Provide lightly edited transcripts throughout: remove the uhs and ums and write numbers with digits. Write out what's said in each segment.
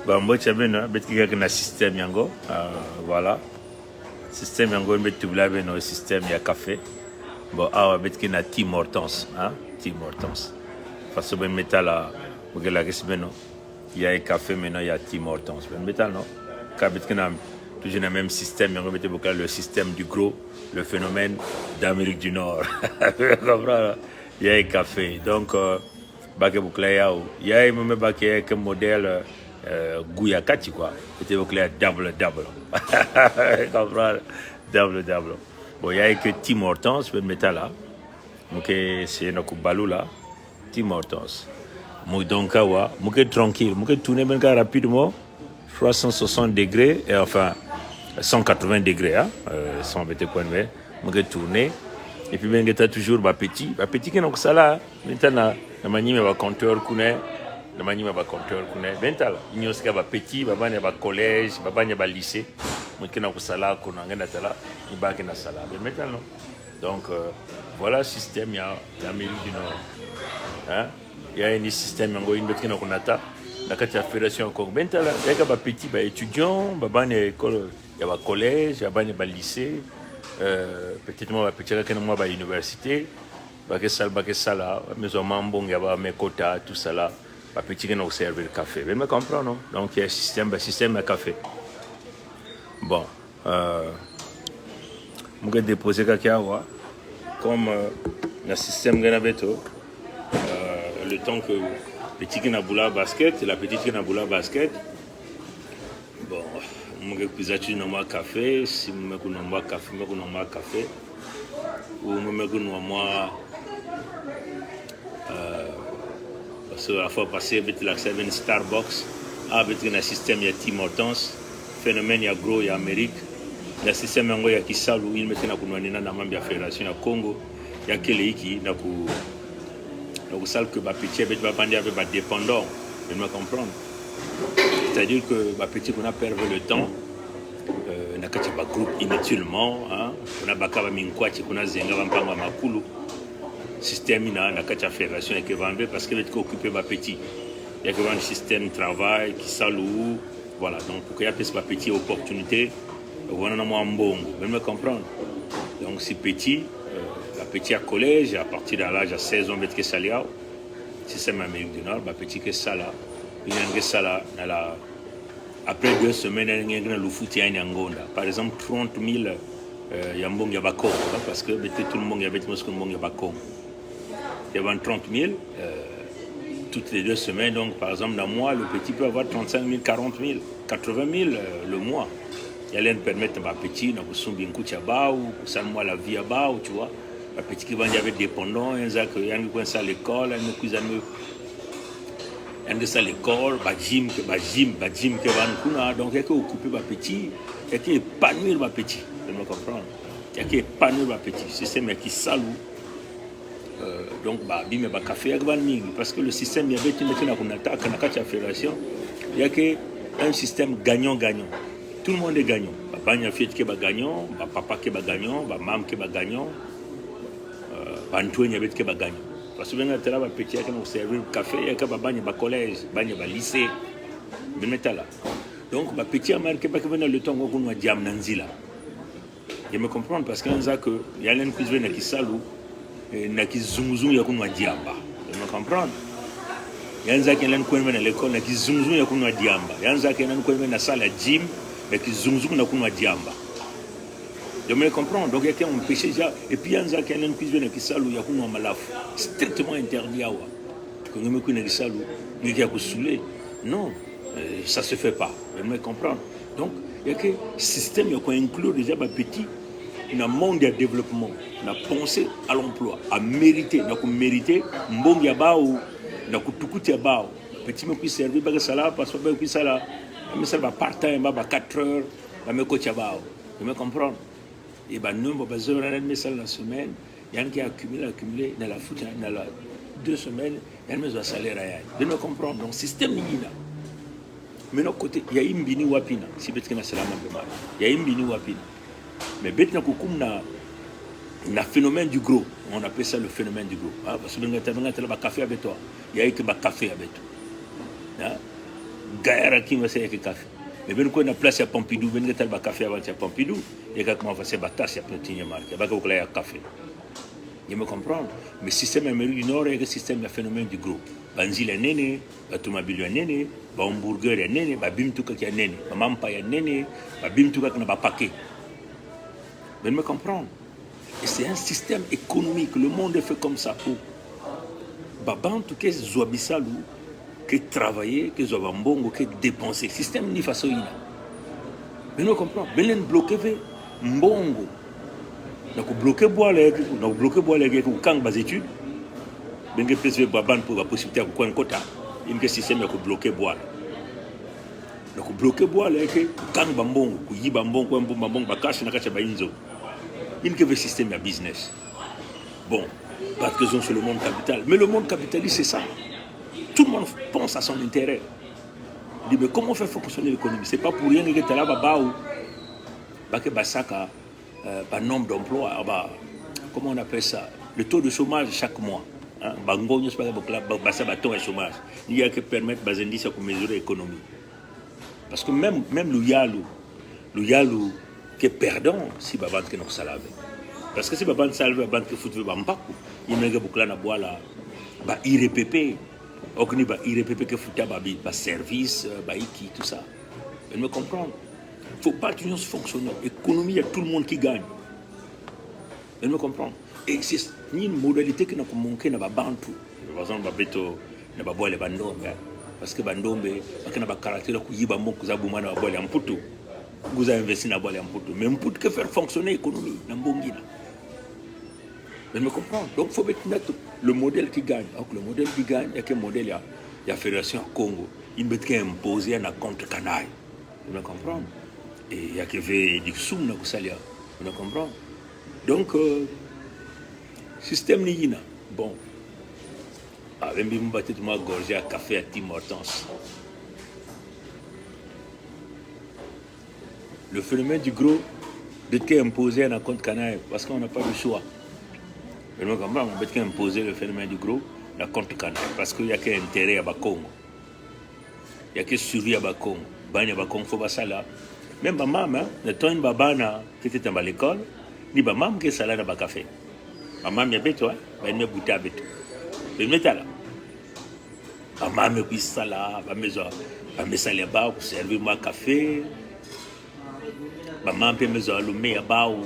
Bon, moi, tu as bien, un système yango, voilà. Système yango, tu as un système, il y a café. Bon, ah, il y a Tim Hortons, hein, Tim Hortons. Parce que métal là, il y a un café maintenant, il y a Tim Hortons. Métal non, toujours le même système, le système du gros, le phénomène d'Amérique du Nord. Il y a un café, donc il y a un modèle Gouyakati quoi, c'était double. Double. Bon, il y a que Tim Hortons, le métal là. Donc c'est notre balou là, Tim Hortons. Donc tranquille, tourner rapidement, 360 degrés, et enfin 180 degrés, hein, sans mettre point de tourner. Et puis bien toujours petit qui est ça là, maintenant la manière va compteur connaît, la manière va compteur connaît. Maintenant il y a petit, baba ne va collège, baba ne va lycée, maintenant ça là qu'on a gagné là, il va gagner ça là. Mais maintenant donc voilà le système il y a l'Amérique du Nord. Hein? Il y a un système qui est la fédération Congo. Maintenant, il y a des petits étudiants, il y a un collège, il y a un lycée, peut-être il y a une université, il y a mes quotas, tout ça là, petit qui servent le café. Vous me comprenez, non? Donc il y a un système de café. Bon, je vais déposer quelqu'un comme le système de le temps que petit qui n'a boula basket, la petite qui n'a boula basket. Bon, je vais un café, si je vais un café, ou je vais parce que la fois passée, je vais Starbucks, avec un système, il y a Tim Hortons, phénomène, il y a gros, il y a Amérique, le système, il y a Kisalu, il met la fédération, il y a Congo, il y a Keleki, il y a donc ça que petit avec des dépendants, je me comprendre. C'est-à-dire que petit on a perdu le temps, on a un groupe inutilement, on a bakaba minkwati, on a zenga mpanga makulu. Système ina na kacha fédération qui va parce que est occupé petit. Il y a un système de travail qui salue, voilà. Donc pour qu'il y ait petit opportunité, on a un bon, je me comprendre. Donc c'est petit. Petit à collège, à partir de l'âge de 16 ans, que ça là, si c'est l'Amérique du Nord, petit que ça là, il y a ça là, après 2 semaines, il y a le foot en Angola. Par exemple, 30 000, il y a un bon Yabako, parce que tout le monde y avait un bon Yabako. Il y a 30 000, toutes les 2 semaines, donc par exemple, dans le mois, le petit peut avoir 35 000, 40 000, 80 000 le mois. Il y a permettre à petit, dans le Soumbin Kouchaba, ou ça moi la vie à bas, tu vois. Les petits qui vont y avoir dépendants, il y a qui à l'école, il y a l'école, gym qui va donc il y a qui occuper les petits, il y a qui épanouir les petits, je me comprends. Il y a qui épanouir les petits, c'est système qui salue. Donc bim ba café parce que le système il y avait une attaque na fédération, il y a que un système gagnant-gagnant. Tout le monde est gagnant. Papa n'y a fait qui est gagnant, papa qui est gagnant, maman qui est gagnant. Antoine y avait que gagnant parce que maintenant là petit qui nous servir café il y a que bagné ba collège bagné ba lycée mais métal là donc ba petit marqué pas que venir le temps qu'on nous diam nanzila je me comprendre parce que ça que il y a l'un qui vient qui salou na qui zumzum ya qu'on nous diamba je me comprendre il y a ça qui l'un qui vient à l'école na qui zumzum ya qu'on nous diamba il y a ça qui l'un qui vient à salle gym na qui zumzum na qu'on nous diamba. Je me comprends. Donc il y a un péché déjà. Et puis il y a un qui cuisine qui salou, il y a un malaf strictement interdit à voir. Que nous me connaissons qui salou, mais qui a saoulé. Non, ça se fait pas. Je me comprends. Donc il y a que système qui inclut déjà petit dans le monde du développement, dans la pensée à l'emploi, à mériter, dans la mériter, bon yaba ou dans tout coup yaba. Petit me puisse servir parce que ça là, parce que ça là, mais ça va part-time, va 4 heures, va me coach yaba. Je me comprends. Et ben nous, on va faire la semaine, il y a un qui a accumulé dans la foot, dans la 2 semaines, il y a un salaire à y aller. De nous comprendre. Donc, système est là. Mais de notre côté, il y a une bini wapina. Si vous avez c'est la même chose. Il y a une bini wapina. Mais maintenant, on a un phénomène du gros. On appelle ça le phénomène du gros. Parce que vous avez un café avec toi. Il y a un café avec toi. gaillard qui m'a fait café. Mais ben ko na place ya Pompidou, ben ngetal ba café avant ya Pompidou, et quand comment faire ba tasse ya petit marque, ba ko ya café. Je me comprends. Mais le système Amérique du Nord est le système de phénomène du groupe. Banzil est néné, Batumabilo est néné, Hamburger est néné, Bimtuka qui est néné, Mampa est néné, Bimtuka qui n'a pas paquet. Vous me comprendre. Et c'est un système économique. Le monde est fait comme ça pour. Baban, tout cas, Zouabisalou, qui travailler, qui Zouabambongo, qui dépenser. Système ni façon. Vous me comprendre. Belen bloqué, Mbongo. Donc bloquer boire les gens quand bas études ben que pèse baban pour la possibilité de quoi un quota il que système de bloquer boire donc bloquer boire les gens quand bambon ku yi bambon ko bambon ba cash na kacha ba inzo il que le système de business bon parce que sur le monde capital mais le monde capitaliste c'est ça tout le monde pense à son intérêt il dit mais comment faire fonctionner l'économie c'est pas pour rien que tu es là bas ou ba que basaka par nombre d'emplois, comment on appelle ça? Le taux de chômage chaque mois. Bango, nous sommes pas de chômage. Il y a que permettre aux indices de mesurer l'économie. Parce que même le yalou qui est perdant si Baban qui nous salave. Parce que si Baban salve, Baban qui fout le bampaku, il y a beaucoup de bois là, IRPP, IRPP qui fout le service, tout ça. Vous me comprendre? Il ne faut pas que l'union fonctionne. L'économie, il y a tout le monde qui gagne. Vous me comprendre? Et c'est une modalité qui n'a pas manqué dans la bantu. Par exemple, il y a les bandombe. Parce que bandombe, il y a un caractère qui est bon, qui est bon, vous avez investi dans la bantu. Mais on peut que faire fonctionner l'économie dans le vous me comprendre? Donc, il faut mettre le modèle qui gagne. Donc, le modèle qui gagne, il y a quel modèle? Il y a la Fédération Congo. Il met qu'à imposer un compte canaille. Vous me comprendre? Et il y a que des soum dans ça, vous comprenez? Donc, système Nigina, bon, avec un bâtiment de moi gorgé à café à Tim Hortense. Le phénomène du gros, de qu'à imposer un compte canaille, parce qu'on n'a pas le choix. Vous comprenez? On peut imposer le phénomène du gros, un compte canaille, parce qu'il y a qu'un intérêt à Bakongo. Il y a que survie à Bakongo. Il y a Bakongo, il faut pas ça là. Même ma maman, le temps une babana qui était à l'école, ni ma maman qui est salade à café. Ma maman y a béto, elle me bouteille à béto. Elle me là. Ma maman me puis salade, elle me salade bas pour servir moi café. Ma maman peut me allumer à bas ou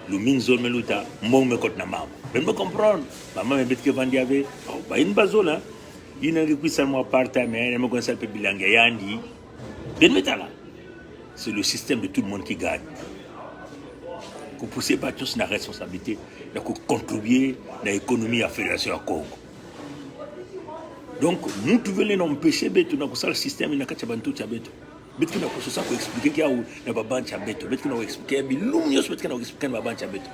le minzo me luta, mon me côté na maman. Elle me comprendre. Maman me bête que vendre avec, bah une bazole hein. Il n'a que seulement part-time, elle me connaît peu bilingue yandi. C'est le système de tout le monde qui gagne. Vous ne poussez pas tous la responsabilité de contribuer à l'économie de la Fédération du Congo. Donc, nous devons les empêcher de faire le système de tout ça. Mais nous devons expliquer qu'il y a un baban qui a beto. Mais nous devons expliquer qu'il y a un baban qui a beto.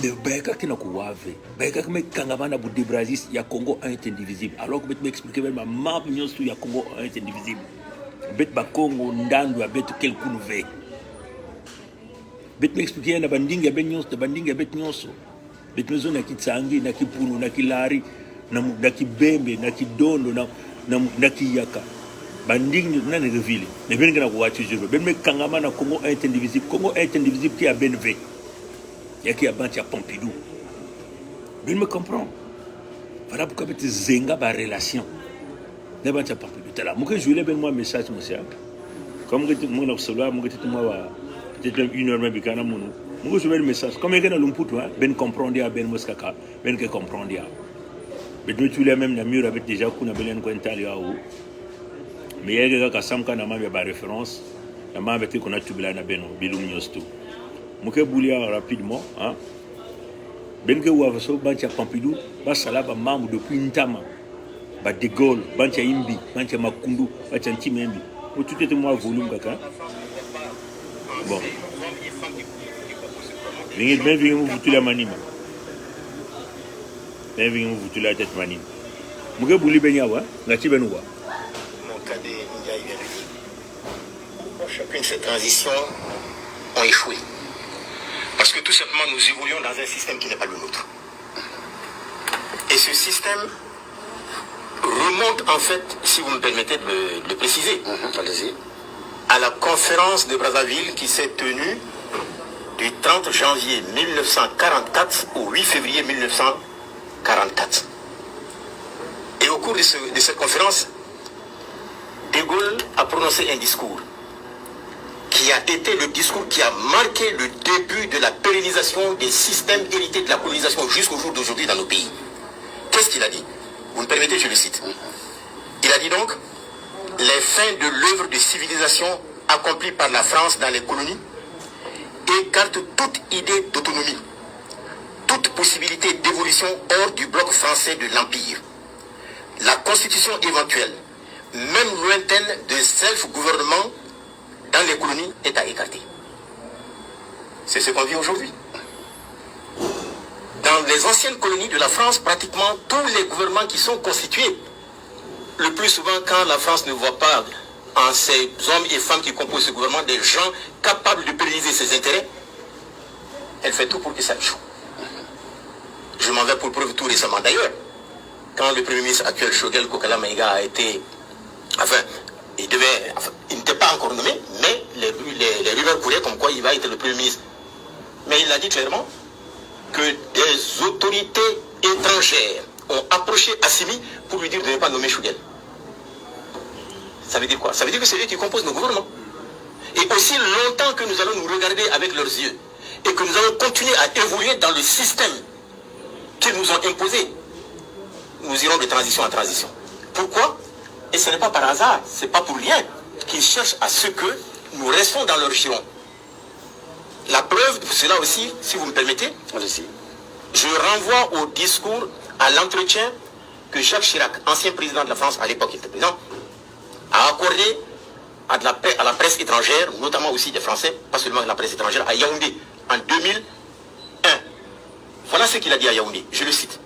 Mais Baïka qui n'a pas ouavé. Baïka qui n'a pas de Brésil, il y a Congo un est indivisible. Alors que je vais m'expliquer que ma map il y a Congo un est indivisible. Bet Bakongo ndandu abet quel coup nous fait. Bet m'expliquer na bandinga bet nyonso, na bandinga bet nyonso. Bet mezo na kitsangi, na kipunu, na kilari, na kibembe, na kidondo, na kiyaka. Bandinga na ville. Ne ben kana ko wati juro. Ben me kangama na Congo un est indivisible. Congo un est indivisible qui a benve. Il y a qui a banti à Pompidou. Vous me comprenez? Voilà pourquoi vous avez zenga ba relation. Ne banti à Pompidou. Là, moi je voulais ben moi message monsieur. Comme que mon observateur, moi que moi peut-être une heure même bikana mon. Moi je voulais le message. Comme il y a dans l'umputu, ben comprendre ben moskaka, ben que comprendre. Mais nous tous les même na mur avec déjà qu'on a belen ko entalia ou. Mais il y a que sam kana ma ba référence. La ma avec qu'on a tubila na beno bilum nyostu. Mouké Boulia rapidement, hein. Ben que ou avaso bantia Pompidou, basala ba membre depuis Ntama, ba De Gaulle, bantia Imbi, bantia Makundu, bantia Ntimembi. Ou tout était moi volume kaka. Bon. Venez bien venir vous foutre la manima. Bien venir vous foutre la tête manima. Mouké Bouli Benyawa, ngati benouwa. Mon cadet Ndiaye vient de dire. Chacune de ces transitions ont échoué. Parce que tout simplement, nous évoluons dans un système qui n'est pas le nôtre. Et ce système remonte en fait, si vous me permettez de le préciser, Allez-y. à la conférence de Brazzaville qui s'est tenue du 30 janvier 1944 au 8 février 1944. Et au cours de cette conférence, De Gaulle a prononcé un discours qui a été le discours qui a marqué le début de la pérennisation des systèmes hérités de la colonisation jusqu'au jour d'aujourd'hui dans nos pays. Qu'est-ce qu'il a dit? Vous me permettez, je le cite. Il a dit donc: les fins de l'œuvre de civilisation accomplie par la France dans les colonies écartent toute idée d'autonomie, toute possibilité d'évolution hors du bloc français de l'Empire. La constitution éventuelle, même lointaine, de self-gouvernement dans les colonies est à écarter. C'est ce qu'on vit aujourd'hui. Dans les anciennes colonies de la France, pratiquement tous les gouvernements qui sont constitués, le plus souvent quand la France ne voit pas en ces hommes et femmes qui composent ce gouvernement des gens capables de pérenniser ses intérêts, elle fait tout pour que ça échoue. Je m'en vais pour preuve tout récemment d'ailleurs. Quand le Premier ministre actuel, Choguel Kokala Maïga, a été... Enfin, il n'était pas encore nommé, mais les rumeurs couraient comme quoi il va être le Premier ministre. Mais il a dit clairement que des autorités étrangères ont approché Assimi pour lui dire de ne pas nommer Choguel. Ça veut dire quoi? Ça veut dire que c'est eux qui composent nos gouvernements. Et aussi longtemps que nous allons nous regarder avec leurs yeux et que nous allons continuer à évoluer dans le système qu'ils nous ont imposé, nous irons de transition en transition. Pourquoi? Et ce n'est pas par hasard, ce n'est pas pour rien qu'ils cherchent à ce que nous restons dans leur giron. La preuve de cela aussi, si vous me permettez, je renvoie au discours, à l'entretien que Jacques Chirac, ancien président de la France, à l'époque il était président, a accordé à la presse étrangère, notamment aussi des Français, pas seulement la presse étrangère, à Yaoundé, en 2001. Voilà ce qu'il a dit à Yaoundé, je le cite.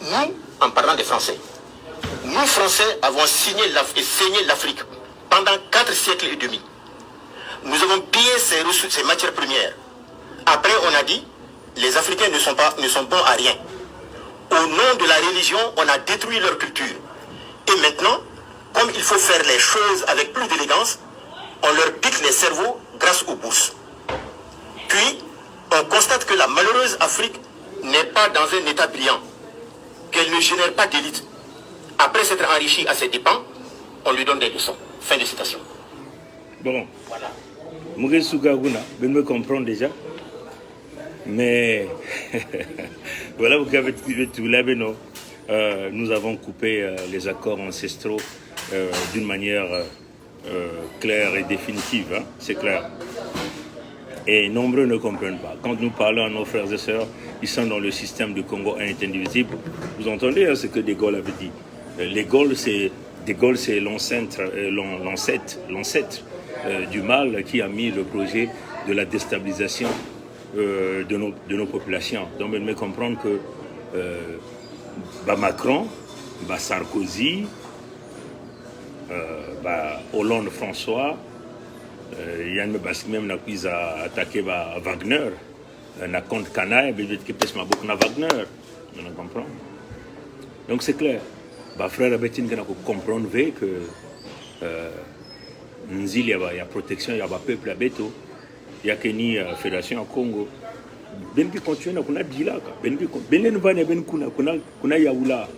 Nous, en parlant des Français, nous Français avons saigné l'Afrique pendant 4 siècles et demi. Nous avons pillé ses ressources, ses matières premières. Après, on a dit, les Africains ne sont bons à rien. Au nom de la religion, on a détruit leur culture. Et maintenant, comme il faut faire les choses avec plus d'élégance, on leur pique les cerveaux grâce aux bourses. Puis, on constate que la malheureuse Afrique n'est pas dans un état brillant, qu'elle ne génère pas d'élite. Après s'être enrichie à ses dépens, on lui donne des leçons. Fin de citation. Bon, Voilà. Maurice Sougaguna, vous me comprendre déjà. Mais voilà, vous l'avez, non. Nous avons coupé les accords ancestraux d'une manière claire et définitive, hein, c'est clair. Et nombreux ne comprennent pas. Quand nous parlons à nos frères et sœurs, ils sont dans le système du Congo indivisible. Vous entendez hein, ce que De Gaulle avait dit. De Gaulle, c'est l'ancêtre du mal qui a mis le projet de la déstabilisation de nos populations. Donc, vous devez comprendre que Macron, Sarkozy, Hollande François, Yann même n'a pas attaqué Wagner, n'a compte canaille, mais il y a beaucoup de Wagner. Vous comprenez? Donc c'est clair. Frère Abetin qui comprendre que il y a protection, il y a peuple à Beto, il y a Kenya Fédération au Congo. Ben qui continue na dila ben qui ben ne va ne ben kuna yaoula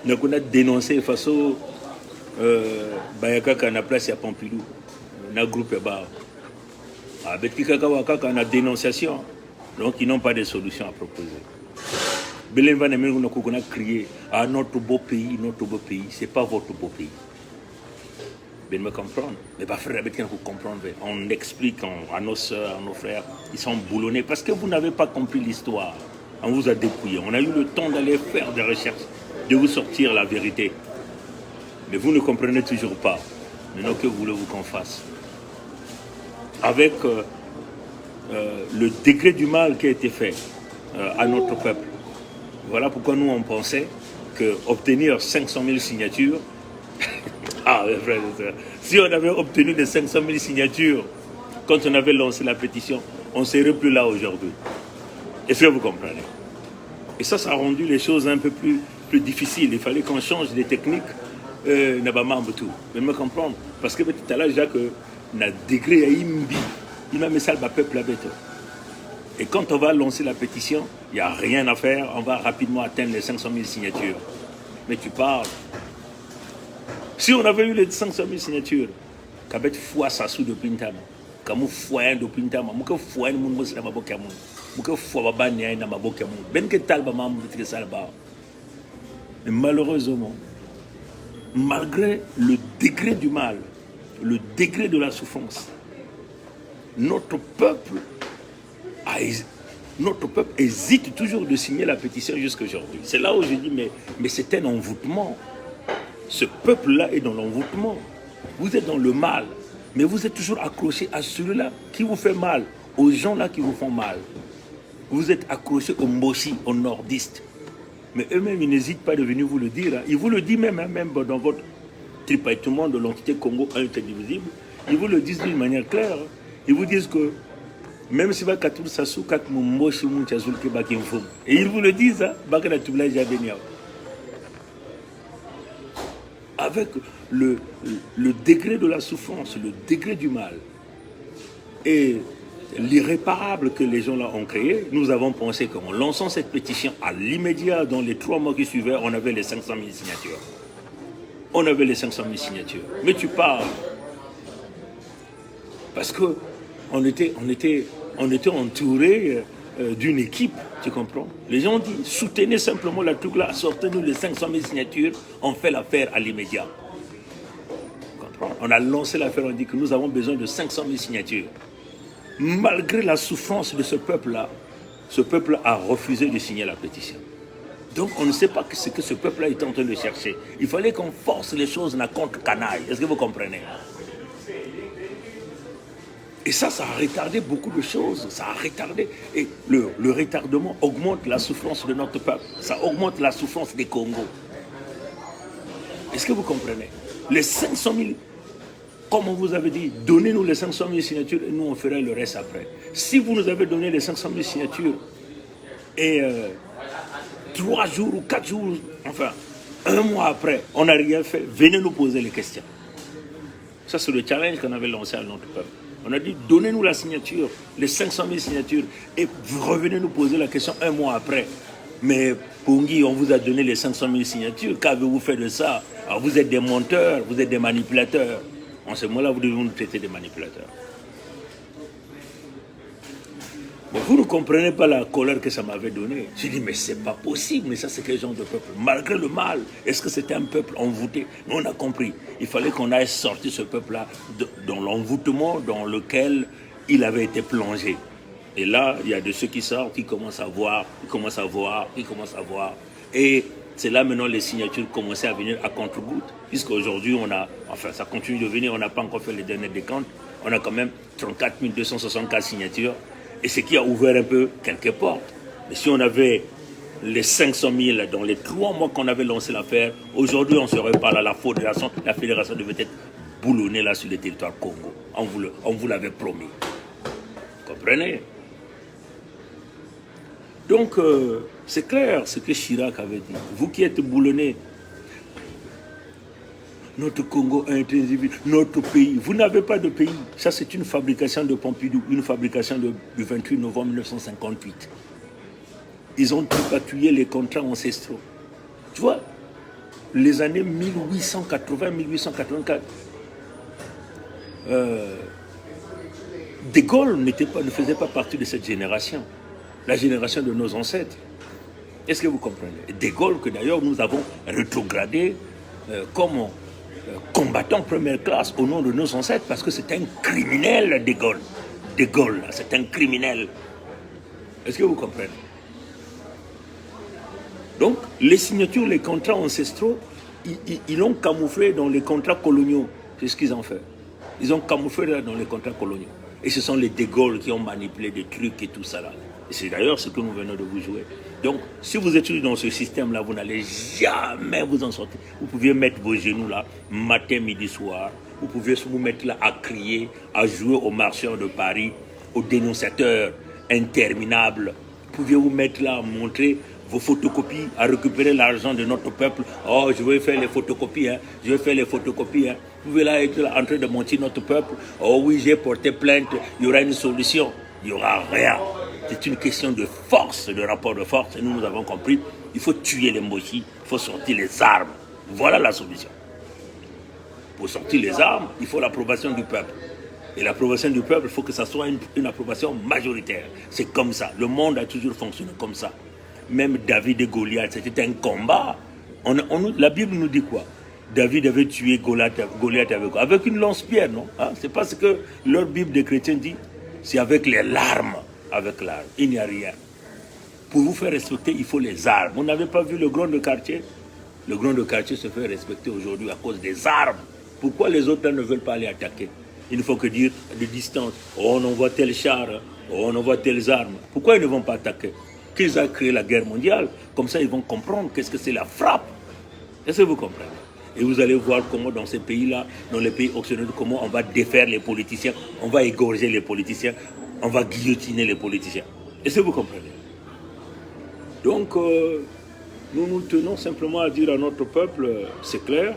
na kuna dénoncer façon bayaka na place à Pompidou na groupe ba avec qui kaka na dénonciation, donc ils n'ont pas de solution à proposer. Ben va ne ben kuna crier à notre beau pays, c'est pas votre beau pays. Ben me comprendre, mais frère avec vous comprendre, on explique à nos soeurs, à nos frères, ils sont boulonnés parce que vous n'avez pas compris l'histoire. On vous a dépouillé, on a eu le temps d'aller faire des recherches, de vous sortir la vérité. Mais vous ne comprenez toujours pas. Maintenant, que voulez-vous qu'on fasse? Avec le degré du mal qui a été fait à notre peuple. Voilà pourquoi nous on pensait qu'obtenir 500 000 signatures, ah, mes frères et sœurs, si on avait obtenu les 500 000 signatures quand on avait lancé la pétition, on ne serait plus là aujourd'hui. Est-ce que vous comprenez? Et ça a rendu les choses un peu plus plus difficile. Il fallait qu'on change des techniques. N'a pas membre tout. Mais me comprendre. Parce que tout à l'heure, Jacques, n'a degré à Imbi. Il m'a mis ça le peuple là-bas. Et quand on va lancer la pétition, il n'y a rien à faire. On va rapidement atteindre les 500 000 signatures. Mais tu parles. Si on avait eu les 500 000 signatures, qu'avait foi ça sous de Pintama, comme foi de Pintama, mouka foi de mon na mabokamu, mouka foi babani na mabokamu, ben que talba mamou de salba. Mais malheureusement, malgré le degré du mal, le degré de la souffrance, notre peuple hésite toujours de signer la pétition jusqu'à aujourd'hui. C'est là où je dis, mais c'est un envoûtement. Ce peuple-là est dans l'envoûtement. Vous êtes dans le mal, mais vous êtes toujours accroché à celui-là qui vous fait mal, aux gens-là qui vous font mal. Vous êtes accroché aux Mboshi, aux nordistes. Mais eux-mêmes, ils n'hésitent pas de venir vous le dire. Ils vous le disent même dans votre tripaillement de l'entité Congo indivisible. Ils vous le disent d'une manière claire. Ils vous disent que même si va katou sasu kat Mboshi munchazul ke bakimfum. Et ils vous le disent, bakana tubla jabenia. Avec le degré de la souffrance, le degré du mal et l'irréparable que les gens là ont créé, nous avons pensé qu'en lançant cette pétition à l'immédiat, dans les 3 mois qui suivaient, on avait les 500 000 signatures. On avait les 500 000 signatures. Mais tu parles. Parce qu'on était entouré d'une équipe, tu comprends? Les gens ont dit, soutenez simplement la truc là, sortez-nous les 500 000 signatures, on fait l'affaire à l'immédiat. On a lancé l'affaire, on dit que nous avons besoin de 500 000 signatures. Malgré la souffrance de ce peuple-là a refusé de signer la pétition. Donc on ne sait pas ce que ce peuple-là est en train de chercher. Il fallait qu'on force les choses na contre canaille. Est-ce que vous comprenez? Et ça a retardé beaucoup de choses. Ça a retardé. Et le retardement augmente la souffrance de notre peuple. Ça augmente la souffrance des Congos. Est-ce que vous comprenez? Les 500 000, comme on vous avait dit, donnez-nous les 500 000 signatures et nous on fera le reste après. Si vous nous avez donné les 500 000 signatures et 3 jours ou 4 jours, enfin, 1 mois après, on n'a rien fait, venez nous poser les questions. Ça, c'est le challenge qu'on avait lancé à notre peuple. On a dit, donnez-nous la signature, les 500 000 signatures, et vous revenez nous poser la question 1 mois après. Mais Pongi, on vous a donné les 500 000 signatures, qu'avez-vous fait de ça? Alors vous êtes des menteurs, vous êtes des manipulateurs. En ce moment-là, vous devez nous traiter des manipulateurs. Mais vous ne comprenez pas la colère que ça m'avait donnée. Je dis, mais c'est pas possible, mais ça c'est quel genre de peuple? Malgré le mal, est-ce que c'était un peuple envoûté? Nous on a compris. Il fallait qu'on aille sortir ce peuple-là dans l'envoûtement dans lequel il avait été plongé. Et là, il y a de ceux qui sortent, qui commencent à voir, qui commencent à voir, qui commencent à voir. Et c'est là maintenant les signatures commençaient à venir à contre-goutte. Puisqu'aujourd'hui, on a, enfin ça continue de venir, on n'a pas encore fait les derniers décomptes. On a quand même 34 264 signatures. Et ce qui a ouvert un peu quelques portes. Mais si on avait les 500 000 dans les 3 mois qu'on avait lancé l'affaire, aujourd'hui on serait pas là. La fédération devait être boulonnée là sur le territoire Congo. On vous l'avait promis. Vous comprenez? Donc c'est clair ce que Chirac avait dit. Vous qui êtes boulonnés, notre Congo a été individu, notre pays. Vous n'avez pas de pays. Ça, c'est une fabrication de Pompidou, une fabrication du 28 novembre 1958. Ils ont tripatouillé les contrats ancestraux. Tu vois, les années 1880-1884, De Gaulle ne faisait pas partie de cette génération, la génération de nos ancêtres. Est-ce que vous comprenez? De Gaulle, que d'ailleurs nous avons rétrogradé comme combattant première classe au nom de nos ancêtres, parce que c'est un criminel, De Gaulle. De Gaulle, c'est un criminel. Est-ce que vous comprenez? Donc, les signatures, les contrats ancestraux, ils l'ont camouflé dans les contrats coloniaux. C'est ce qu'ils ont fait. Ils ont camouflé dans les contrats coloniaux. Et ce sont les De Gaulle qui ont manipulé des trucs et tout ça là. Et c'est d'ailleurs ce que nous venons de vous jouer. Donc, si vous êtes dans ce système-là, vous n'allez jamais vous en sortir. Vous pouviez mettre vos genoux là, matin, midi, soir. Vous pouvez vous mettre là à crier, à jouer aux marchands de Paris, aux dénonciateurs interminables. Vous pouviez vous mettre là à montrer vos photocopies, à récupérer l'argent de notre peuple. Oh, je vais faire les photocopies, hein. Je vais faire les photocopies, hein. Vous pouvez là être en train de mentir notre peuple. Oh oui, j'ai porté plainte, il y aura une solution. Il n'y aura rien. C'est une question de force, de rapport de force. Et nous avons compris, il faut tuer les Mboshi, il faut sortir les armes. Voilà la solution. Pour sortir les armes, il faut l'approbation du peuple. Et l'approbation du peuple, il faut que ça soit une approbation majoritaire. C'est comme ça. Le monde a toujours fonctionné comme ça. Même David et Goliath, c'était un combat. La Bible nous dit quoi? David avait tué Goliath avec quoi? Avec une lance-pierre, non? Hein? C'est pas ce que leur Bible des chrétiens dit. C'est avec les larmes. Avec l'arme. Il n'y a rien. Pour vous faire respecter, il faut les armes. Vous n'avez pas vu le grand de quartier? Le grand de quartier se fait respecter aujourd'hui à cause des armes. Pourquoi les autres ne veulent pas aller attaquer? Il ne faut que dire de distance. Oh, on envoie tel char. Oh, on envoie telles armes. Pourquoi ils ne vont pas attaquer? Qu'ils ont créé la guerre mondiale. Comme ça, ils vont comprendre qu'est-ce que c'est la frappe. Est-ce que vous comprenez? Et vous allez voir comment dans ces pays-là, dans les pays occidentaux, comment on va défaire les politiciens, on va égorger les politiciens, on va guillotiner les politiciens. Est-ce que vous comprenez? Donc, nous nous tenons simplement à dire à notre peuple, c'est clair,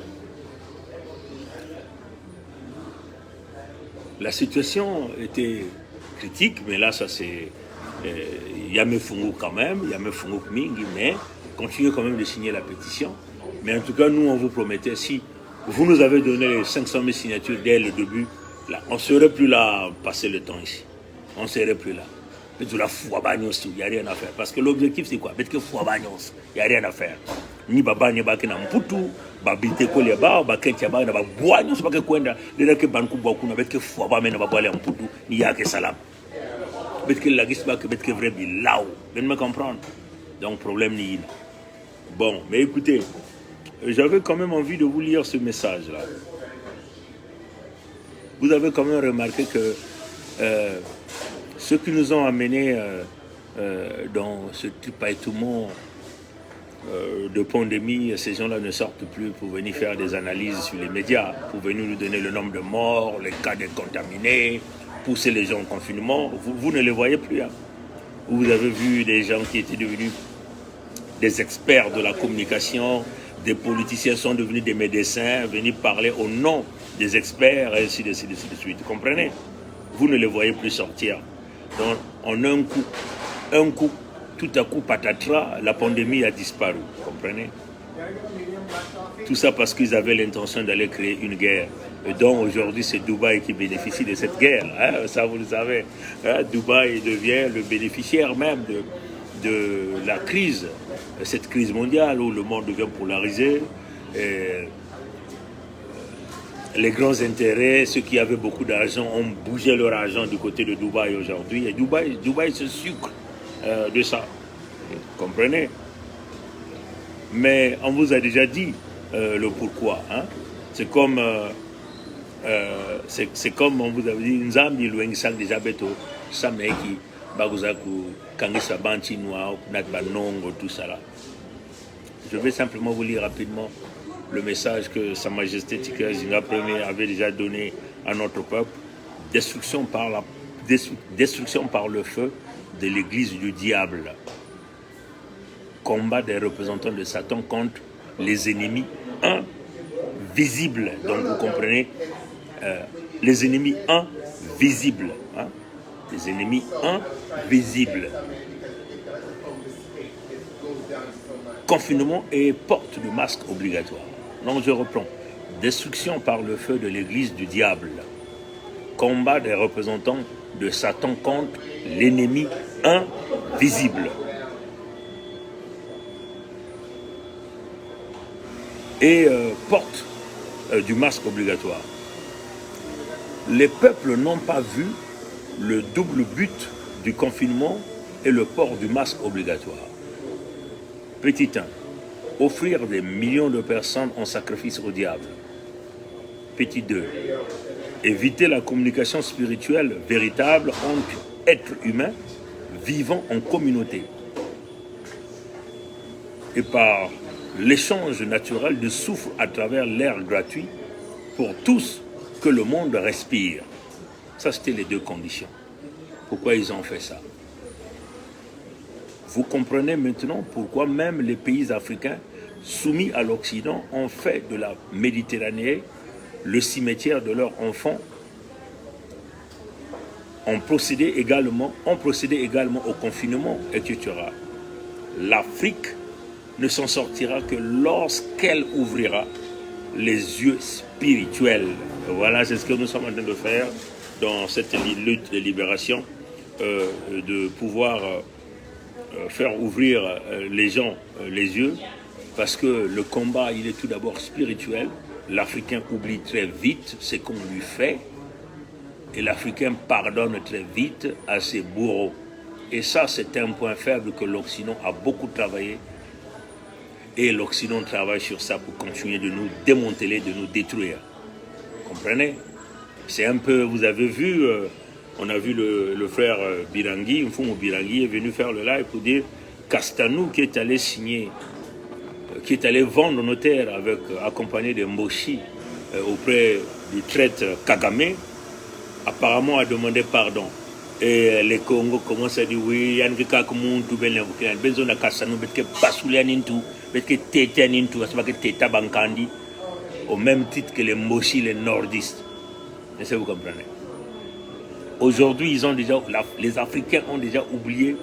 la situation était critique, mais là, ça c'est... Il y a mes fungu quand même, il y a mes fungu mingi, mais continuez quand même de signer la pétition. Mais en tout cas, nous, on vous promettait, si vous nous avez donné les 500 000 signatures dès le début, là, on ne serait plus là à passer le temps ici. On ne serait plus là. Mais de la fouabagnos, il n'y a rien à faire. Parce que l'objectif, c'est quoi? Mettre que fouabagnos, il n'y a rien à faire. Ni baba ni baki na mputu, babite kole ba, bakenti ba na babwanyo, c'est pas que kwenda, de que banku boku na mettre que fouaba mais na babwale mputu, ni ya que salam. Mettre que la gis ba que mettre que vrai bilaou. Vous me comprendre? Donc problème ni. Bon, mais écoutez, j'avais quand même envie de vous lire ce message-là. Vous avez quand même remarqué que ceux qui nous ont amenés dans ce tripatouillement de pandémie, ces gens-là ne sortent plus pour venir faire des analyses sur les médias, pour venir nous donner le nombre de morts, les cas de contaminés, pousser les gens au confinement. Vous ne les voyez plus. Hein. Vous avez vu des gens qui étaient devenus des experts de la communication, des politiciens sont devenus des médecins, venir parler au nom des experts, et ainsi de suite. Vous comprenez? Vous ne les voyez plus sortir. Donc, en un coup, tout à coup, patatras, la pandémie a disparu. Vous comprenez? Tout ça parce qu'ils avaient l'intention d'aller créer une guerre. Et donc, aujourd'hui, c'est Dubaï qui bénéficie de cette guerre. Hein? Ça, vous le savez. Hein? Dubaï devient le bénéficiaire même de la crise, cette crise mondiale où le monde devient polarisé. Et les grands intérêts, ceux qui avaient beaucoup d'argent ont bougé leur argent du côté de Dubaï aujourd'hui. Et Dubaï se sucre de ça. Vous comprenez? Mais on vous a déjà dit le pourquoi. Hein? C'est comme on vous avait dit, Nzambi Luengisak déjà beto, Sameki, Baguzaku, Kangisa Banchinois, Natbanongo, tout ça là. Je vais simplement vous lire rapidement le message que Sa Majesté Tikaya Zinga Ier avait déjà donné à notre peuple. Destruction par le feu de l'église du diable. Combat des représentants de Satan contre les ennemis invisibles. Donc vous comprenez, les ennemis invisibles. Hein? Les ennemis invisibles. Confinement et porte du masque obligatoire. Donc je reprends. Destruction par le feu de l'église du diable. Combat des représentants de Satan contre l'ennemi invisible. Et porte du masque obligatoire. Les peuples n'ont pas vu le double but du confinement et le port du masque obligatoire. Petit 1. Offrir des millions de personnes en sacrifice au diable. Petit 2. Éviter la communication spirituelle véritable entre êtres humains vivant en communauté. Et par l'échange naturel de souffle à travers l'air gratuit pour tous que le monde respire. Ça, c'était les deux conditions. Pourquoi ils ont fait ça? Vous comprenez maintenant pourquoi même les pays africains soumis à l'Occident ont fait de la Méditerranée le cimetière de leurs enfants. On procédait également au confinement, etc. L'Afrique ne s'en sortira que lorsqu'elle ouvrira les yeux spirituels. Voilà, c'est ce que nous sommes en train de faire dans cette lutte de libération, de pouvoir faire ouvrir les gens les yeux, parce que le combat, il est tout d'abord spirituel. L'Africain oublie très vite ce qu'on lui fait, et l'Africain pardonne très vite à ses bourreaux. Et ça, c'est un point faible que l'Occident a beaucoup travaillé. Et l'Occident travaille sur ça pour continuer de nous démanteler, de nous détruire. Comprenez? C'est un peu, vous avez vu, on a vu le frère Birangui, Mfumu Birangui est venu faire le live pour dire Castanou qui est allé signer, qui est allé vendre nos terres avec, accompagné de Mboshi auprès du traître Kagame, apparemment a demandé pardon. Et les Congo commencent à dire oui, il y a un cas comme un tout bel avocat, besoin de Castanou, mais que pas sous les nintou, mais que tété nintou, parce que tété bankandi, au même titre que les Mboshi, les nordistes. Est-ce que vous comprenez? Aujourd'hui, les Africains ont déjà oublié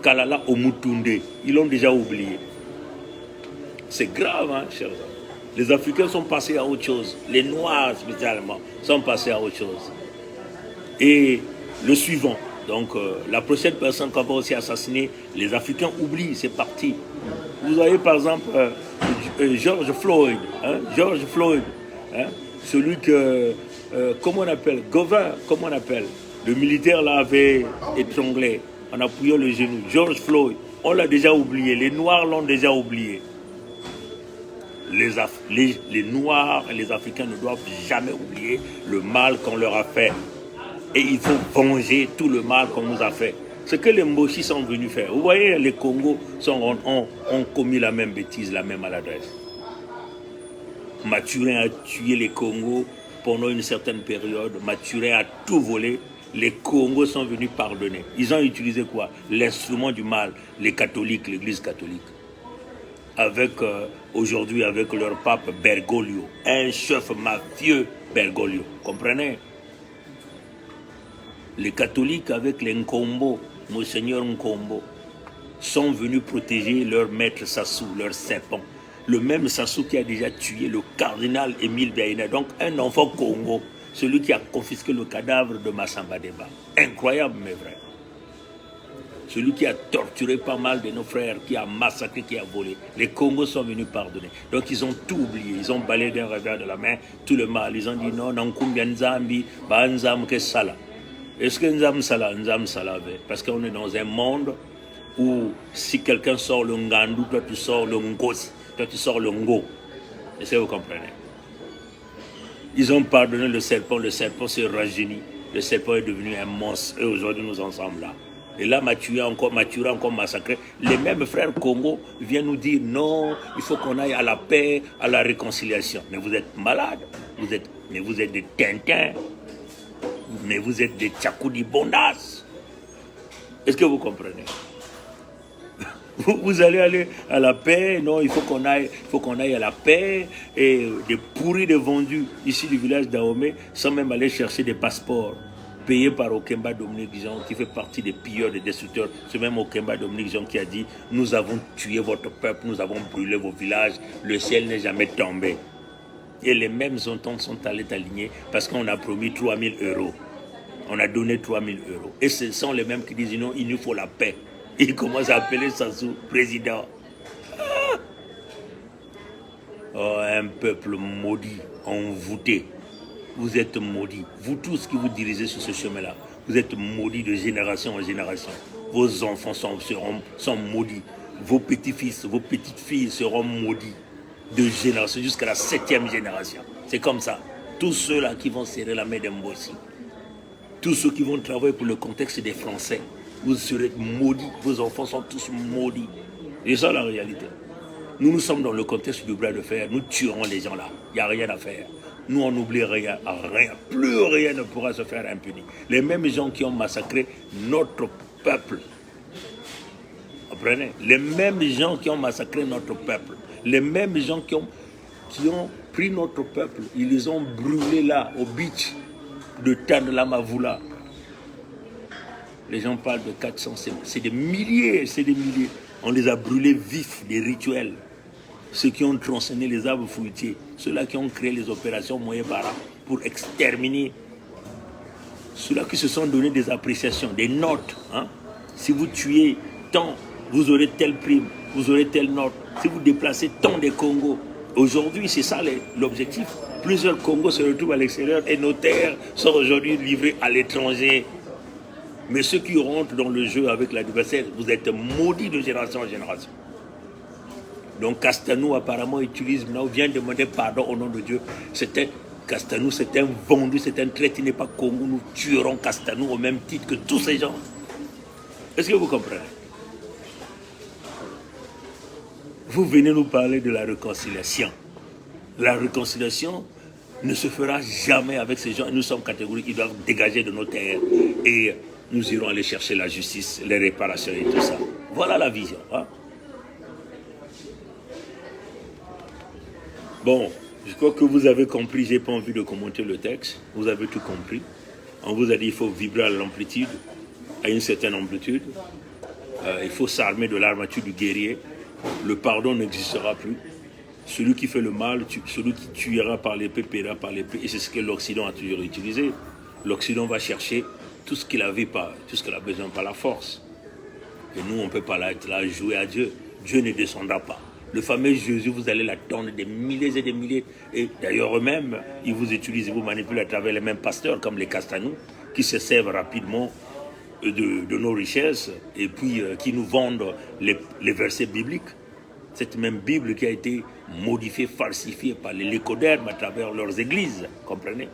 Kalala Omutunde. Ils l'ont déjà oublié. C'est grave, hein, chers amis. Les Africains sont passés à autre chose. Les Noirs, spécialement, sont passés à autre chose. Et le suivant, donc la prochaine personne qu'on va aussi assassiner, les Africains oublient, c'est parti. Vous voyez par exemple George Floyd, hein, hein, celui que, comment on appelle, Gauvin, comment on appelle, le militaire l'avait étranglé en appuyant le genou. George Floyd, on l'a déjà oublié, les Noirs l'ont déjà oublié. Les Noirs et les Africains ne doivent jamais oublier le mal qu'on leur a fait. Et il faut venger tout le mal qu'on nous a fait. Ce que les Mboshi sont venus faire. Vous voyez, les Congos ont commis la même bêtise, la même maladresse. Mathurin a tué les Congos pendant une certaine période. Mathurin a tout volé. Les Congos sont venus pardonner. Ils ont utilisé quoi? L'instrument du mal, les catholiques, l'église catholique. Avec, aujourd'hui, avec leur pape Bergoglio, un chef mafieux Bergoglio. Comprenez? Les catholiques avec les Nkombo, Monseigneur Nkombo, sont venus protéger leur maître Sassou, leur serpent. Le même Sassou qui a déjà tué le cardinal Émile Biaïna, donc un enfant Congo, celui qui a confisqué le cadavre de Massamba Deba. Incroyable mais vrai. Celui qui a torturé pas mal de nos frères, qui a massacré, qui a volé. Les Congos sont venus pardonner. Donc ils ont tout oublié. Ils ont balayé d'un revers de la main tout le mal. Ils ont dit non, Nankumbia Nzambi, Banzam Kesala. Est-ce que Nzam Sala, parce qu'on est dans un monde où si quelqu'un sort le Ngandou, toi tu sors le Ngosi, toi tu sors le Ngo. Est-ce que vous comprenez? Ils ont pardonné le serpent s'est rajeuni, le serpent est devenu un monstre, et aujourd'hui nous en sommes là. Et là, Mathurin encore massacré. Les mêmes frères Congo viennent nous dire non, il faut qu'on aille à la paix, à la réconciliation. Mais vous êtes malades, vous êtes des Tintins. Mais vous êtes des Tchakoudi Bondas. Est-ce que vous comprenez? Vous allez aller à la paix, non, il faut qu'on aille à la paix, et des pourris de vendus ici du village d'Ahomey, sans même aller chercher des passeports, payés par Okemba Dominique Jean, qui fait partie des pilleurs, des destructeurs. C'est même Okemba Dominique Jean qui a dit, nous avons tué votre peuple, nous avons brûlé vos villages, le ciel n'est jamais tombé. Et les mêmes ententes sont allées aligner parce qu'on a promis 3 000 €. On a donné 3 000 €. Et ce sont les mêmes qui disent non, il nous faut la paix. Ils commencent à appeler Sassou président. Ah! Oh, un peuple maudit, envoûté. Vous êtes maudits. Vous tous qui vous dirigez sur ce chemin-là, vous êtes maudits de génération en génération. Vos enfants sont maudits. Vos petits-fils, vos petites-filles seront maudits. De génération jusqu'à la 7e génération. C'est comme ça. Tous ceux-là qui vont serrer la main d'Mbossi, tous ceux qui vont travailler pour le contexte des Français, vous serez maudits. Vos enfants sont tous maudits. Et ça, la réalité. Nous sommes dans le contexte du bras de fer. Nous tuerons les gens là. Il n'y a rien à faire. Nous, on n'oublie rien. Plus rien ne pourra se faire impuni. Les mêmes gens qui ont massacré notre peuple comprenez? Les mêmes gens qui ont massacré notre peuple, les mêmes gens qui ont pris notre peuple, ils les ont brûlés là, au beach de Tandalamavoula. Les gens parlent de 400, c'est des milliers, c'est des milliers. On les a brûlés vifs, des rituels. Ceux qui ont tronçonné les arbres fruitiers, ceux-là qui ont créé les opérations Moyebara pour exterminer, ceux-là qui se sont donné des appréciations, des notes. Hein? Si vous tuez tant, vous aurez telle prime, vous aurez telle note. Si vous déplacez tant des Congos, aujourd'hui c'est ça l'objectif. Plusieurs Congos se retrouvent à l'extérieur et nos terres sont aujourd'hui livrées à l'étranger. Mais ceux qui rentrent dans le jeu avec l'adversaire, vous êtes maudits de génération en génération. Donc Castanou apparemment utilise, maintenant vient demander pardon au nom de Dieu. Castanou, c'est un vendu, c'est un traître, il n'est pas Congo. Nous tuerons Castanou au même titre que tous ces gens. Est-ce que vous comprenez? Vous venez nous parler de la réconciliation. La réconciliation ne se fera jamais avec ces gens. Nous sommes catégoriques, ils doivent dégager de nos terres. Et nous irons aller chercher la justice, les réparations et tout ça. Voilà la vision. Hein? Bon, je crois que vous avez compris, je n'ai pas envie de commenter le texte. Vous avez tout compris. On vous a dit qu'il faut vibrer à l'amplitude, à une certaine amplitude. Il faut s'armer de l'armature du guerrier. Le pardon n'existera plus. Celui qui fait le mal, celui qui tuera par l'épée, paiera par l'épée. Et c'est ce que l'Occident a toujours utilisé. L'Occident va chercher tout ce qu'il avait pas, tout ce qu'il a besoin par la force. Et nous, on ne peut pas être là, jouer à Dieu. Dieu ne descendra pas. Le fameux Jésus, vous allez l'attendre des milliers et des milliers. Et d'ailleurs, eux-mêmes, ils vous utilisent, ils vous manipulent à travers les mêmes pasteurs, comme les Castanou, qui se servent rapidement de nos richesses et puis qui nous vendent les versets bibliques. Cette même Bible qui a été modifiée, falsifiée par les lycodermes à travers leurs églises, comprenez?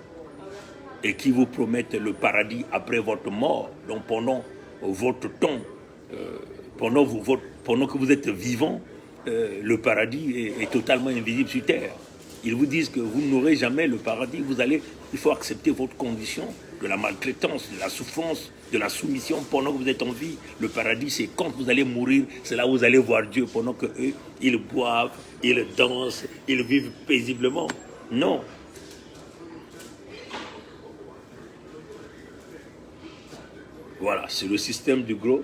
Et qui vous promettent le paradis après votre mort. Donc pendant votre temps, pendant que vous êtes vivant, le paradis est totalement invisible sur terre. Ils vous disent que vous n'aurez jamais le paradis, il faut accepter votre condition de la maltraitance, de la souffrance, de la soumission pendant que vous êtes en vie. Le paradis, c'est quand vous allez mourir, c'est là où vous allez voir Dieu pendant que eux, ils boivent, ils dansent, ils vivent paisiblement. Non. Voilà, c'est le système du gros.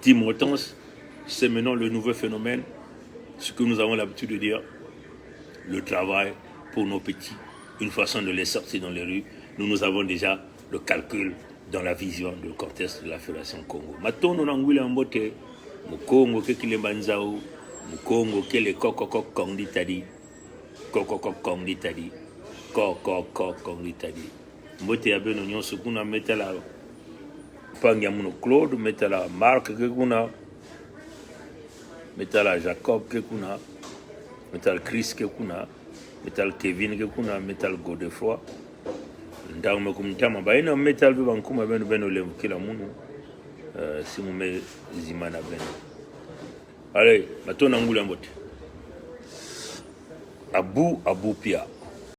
Tim Hortense, c'est maintenant le nouveau phénomène, ce que nous avons l'habitude de dire, le travail pour nos petits, une façon de les sortir dans les rues. Nous avons déjà le calcul dans la vision de Cortés de la Fédération Congo. Maintenant, nous avons un mbote, le Congo, qui est le Banzao, le Congo, qui est le Kokokok Konditadi, Kokokok Konditadi, Kokokok Konditadi. Mbote ya beno nyonso kuna metala Panga Muno Claude, metala Marc Kekuna, metala Jacob Kekuna, metal Chris Kekuna, metal Kevin Kekuna, metal Godefroy. Ndaume kumtama baina metal bi bankuma beno lemukila munu si mume zimana beno. Allez, matona ngula mbote. Abu Pia.